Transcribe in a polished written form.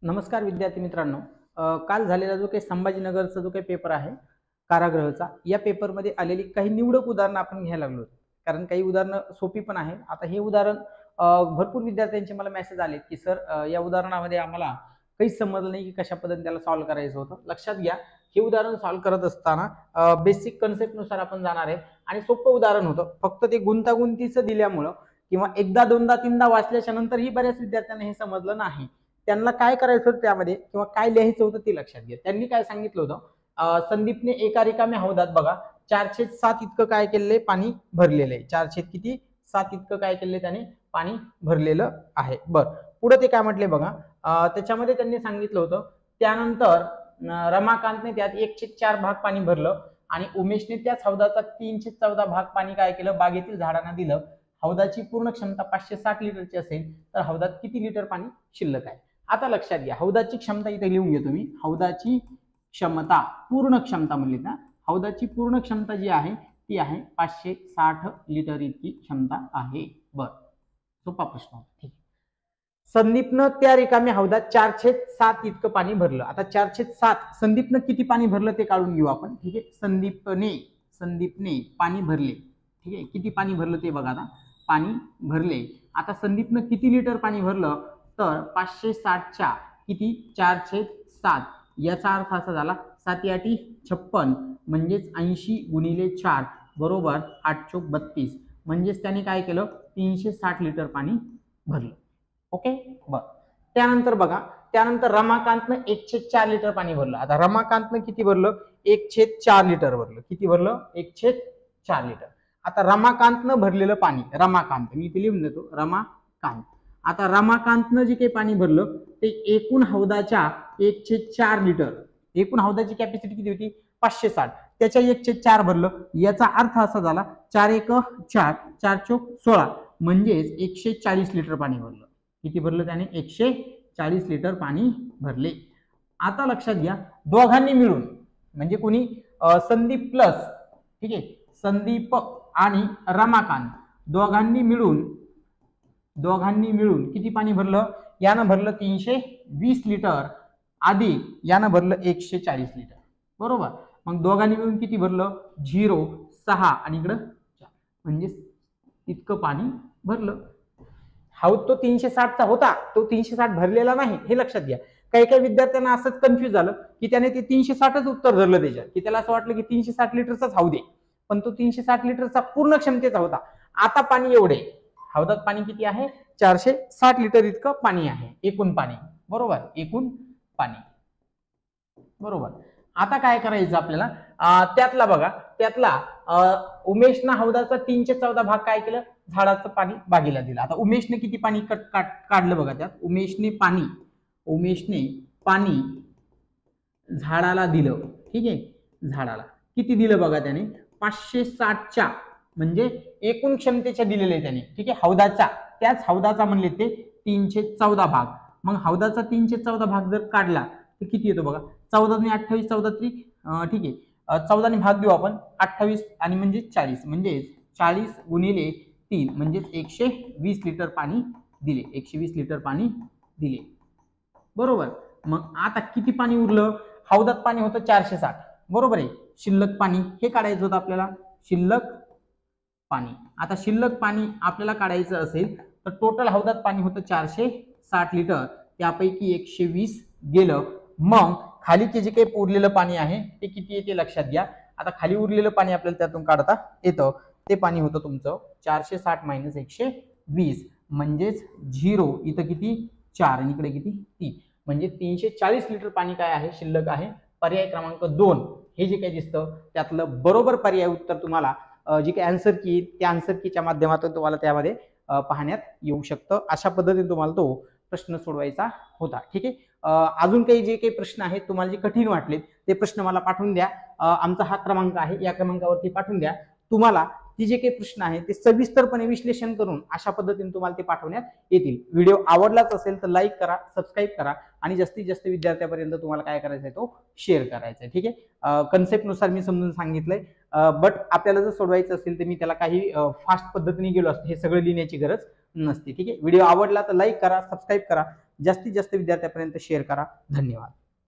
नमस्कार विद्यार्थी मित्रांनो. काल झालेला जो काही संभाजीनगरचा जो काही पेपर आहे कारागृहाचा, या पेपरमध्ये आलेली काही निवडक उदाहरणं आपण घ्यायला लागलो. कारण काही उदाहरणं सोपी पण आहे. आता हे उदाहरण भरपूर विद्यार्थ्यांचे मला मेसेज आले की सर या उदाहरणामध्ये आम्हाला काहीच समजलं नाही की कशा पद्धतीने त्याला सॉल्व्ह करायचं होतं. लक्षात घ्या, हे उदाहरण सॉल्व्ह करत असताना बेसिक कन्सेप्टनुसार आपण जाणार आहे आणि सोपं उदाहरण होतं. फक्त ते गुंतागुंतीचं दिल्यामुळं किंवा एकदा दोनदा तीनदा वाचल्याच्या नंतरही बऱ्याच विद्यार्थ्यांना हे समजलं नाही. त्यांना काय करायचं होतं त्यामध्ये किंवा काय लिहायचं होतं ते लक्षात घ्या. त्यांनी काय सांगितलं होतं, संदीपने एका रिकाम्या हौदात बघा 4/7 इतकं काय केलेलं आहे, पाणी भरलेलं आहे. 4/7 इतकं काय केलेलं आहे, त्याने पाणी भरलेलं आहे. बरं, पुढे ते काय म्हटले बघा, त्याच्यामध्ये त्यांनी सांगितलं होतं त्यानंतर रमाकांतने त्यात 1/4 भाग पाणी भरलं आणि उमेशने त्याच हौदाचा 3/14 भाग पाणी काय केलं, बागेतील झाडांना दिलं. हौदाची पूर्ण क्षमता 560 लिटरची असेल तर हौदात किती लिटर पाणी शिल्लक आहे. आता लक्षात घ्या, हौदाची क्षमता इथे लिहून घेतो मी. हौदाची क्षमता, पूर्ण क्षमता म्हणली ना, हौदाची पूर्ण क्षमता जी आहे ती आहे 560 लिटर इतकी क्षमता आहे. बर, सोपा प्रश्न होता. ठीक. संदीपनं त्या रिकाम्या हौदात 4/7 इतकं पाणी भरलं. आता 4/7 संदीपनं किती पाणी भरलं ते काढून घेऊ आपण. ठीक आहे, संदीपने पाणी भरले. ठीक आहे, किती पाणी भरलं ते बघा. आता पाणी भरले. आता संदीपनं किती लिटर पाणी भरलं, तर 560च्या किती 4/7, याचा अर्थ असा झाला 7×8 = 56 म्हणजेच 80 × 4 बरोबर 8×4 = 32. म्हणजेच त्याने काय केलं, 360 लिटर पाणी भरलं. ओके. बरं, त्यानंतर बघा, त्यानंतर रमाकांतनं 1/4 लिटर पाणी भरलं. आता रमाकांतनं किती भरलं, 1/4 लिटर भरलं. किती भरलं, 1/4 लिटर. आता रमाकांतनं भरलेलं पाणी, रमाकांत मी इथे लिहून देतो, रमाकांत. आता रमाकांतनं जे काही पाणी भरलं ते एकूण हौदाच्या 1/4 लिटर, एकूण हौदाची कॅपॅसिटी किती होती 560, त्याच्या 1/4 भरलं. याचा अर्थ असा झाला 4×1 = 4, 4×4 = 16 म्हणजेच 140 लिटर पाणी भरलं. किती भरलं त्याने, 140 लिटर पाणी भरले. आता लक्षात घ्या, दोघांनी मिळून म्हणजे कोणी संदीप प्लस, ठीक आहे, संदीप आणि रमाकांत दोघांनी मिळून किती पाणी भरलं, यानं भरलं 320 लिटर अधिक यानं भरलं 140 लिटर बरोबर. मग दोघांनी मिळून किती भरलं, 0, 6 आणि इकडं 4 म्हणजे इतकं पाणी भरलं. हौद तो 360चा होता, तो 360 भरलेला नाही, हे लक्षात घ्या. काही काही विद्यार्थ्यांना असंच कन्फ्युज झालं की त्याने ते 360च उत्तर धरलं त्याच्यात, की त्याला असं वाटलं की 360 लिटरचाच हौद आहे, पण तो 360 लिटरचा पूर्ण क्षमतेचा होता. आता पाणी एवढे, हौदात पाणी किती आहे, 460 लिटर इतकं पाणी आहे, एकूण पाणी बरोबर, एकूण पाणी बरोबर. आता काय करायचं आपल्याला, त्यातला बघा, त्यातला उमेशनं हौदाचा 3/14 भाग काय केलं, झाडाचं पाणी बागेला दिलं. आता उमेशने किती पाणी काढलं बघा, त्यात उमेशने पाणी झाडाला दिलं. ठीक आहे, झाडाला किती दिलं बघा त्याने, 560च्या म्हणजे एकूण क्षमतेच्या दिलेले त्याने. ठीक आहे, हौदाचा, त्याच हौदाचा म्हणले ते 3/14 भाग. मग हौदाचा 3/14 भाग जर काढला तर किती येतो बघा, 14 ने 28, 14 त्रिक, ठीक आहे, 14 ने भाग देऊ आपण, 28 आणि म्हणजे 40, म्हणजे 40 × 3 म्हणजेच 120 लिटर पाणी दिले, 120 लिटर पाणी दिले बरोबर. मग आता किती पाणी उरलं, हौदात पाणी होतं 460 बरोबर आहे, शिल्लक पाणी हे काढायचं होतं आपल्याला, शिल्लक पाणी. आता शिल्लक पाणी आपल्याला काढायचं असेल तर टोटल हौदात पाणी होतं 460 लिटर, त्यापैकी 120 गेलं. मग खालीचे जे काही उरलेलं पाणी आहे ते किती येते लक्षात घ्या. आता खाली उरलेलं पाणी आपल्याला त्यातून काढता येतं, ते पाणी होतं तुमचं 460 - 120 म्हणजेच 0, इथं किती 4 आणि इकडे किती 3, म्हणजे 340 लिटर पाणी काय आहे, शिल्लक आहे. पर्याय क्रमांक 2 हे जे काही दिसतं त्यातलं बरोबर पर्याय उत्तर तुम्हाला जी काही आन्सर की, त्या आन्सर कीच्या माध्यमातून तुम्हाला त्यामध्ये पाहण्यात येऊ शकतं. अशा पद्धतीने तुम्हाला तो प्रश्न सोडवायचा होता. ठीक आहे, अजून काही जे काही प्रश्न आहेत तुम्हाला जे कठीण वाटले ते प्रश्न मला पाठवून द्या. आमचा हा क्रमांक आहे, या क्रमांकावरती पाठवून द्या. तुम्हाला ती जे काही प्रश्न आहे ते सविस्तरपणे विश्लेषण करून अशा पद्धतीने तुम्हाला ते पाठवण्यात येतील. व्हिडिओ आवडलाच असेल तर लाईक करा, सबस्क्राईब करा आणि जास्तीत जास्त विद्यार्थ्यांपर्यंत तुम्हाला काय करायचं आहे तो शेअर करायचा आहे. ठीक आहे, कन्सेप्ट नुसार मी समजून सांगितलंय. बट आपल्याला जर सोडवायचं असेल तर मी त्याला काही फास्ट पद्धतीने गेलो असतो, हे सगळं लिहिण्याची गरज नसते. ठीक आहे, व्हिडिओ आवडला तर लाईक करा, सबस्क्राईब करा, जास्तीत जास्त विद्यार्थ्यांपर्यंत शेअर करा. धन्यवाद.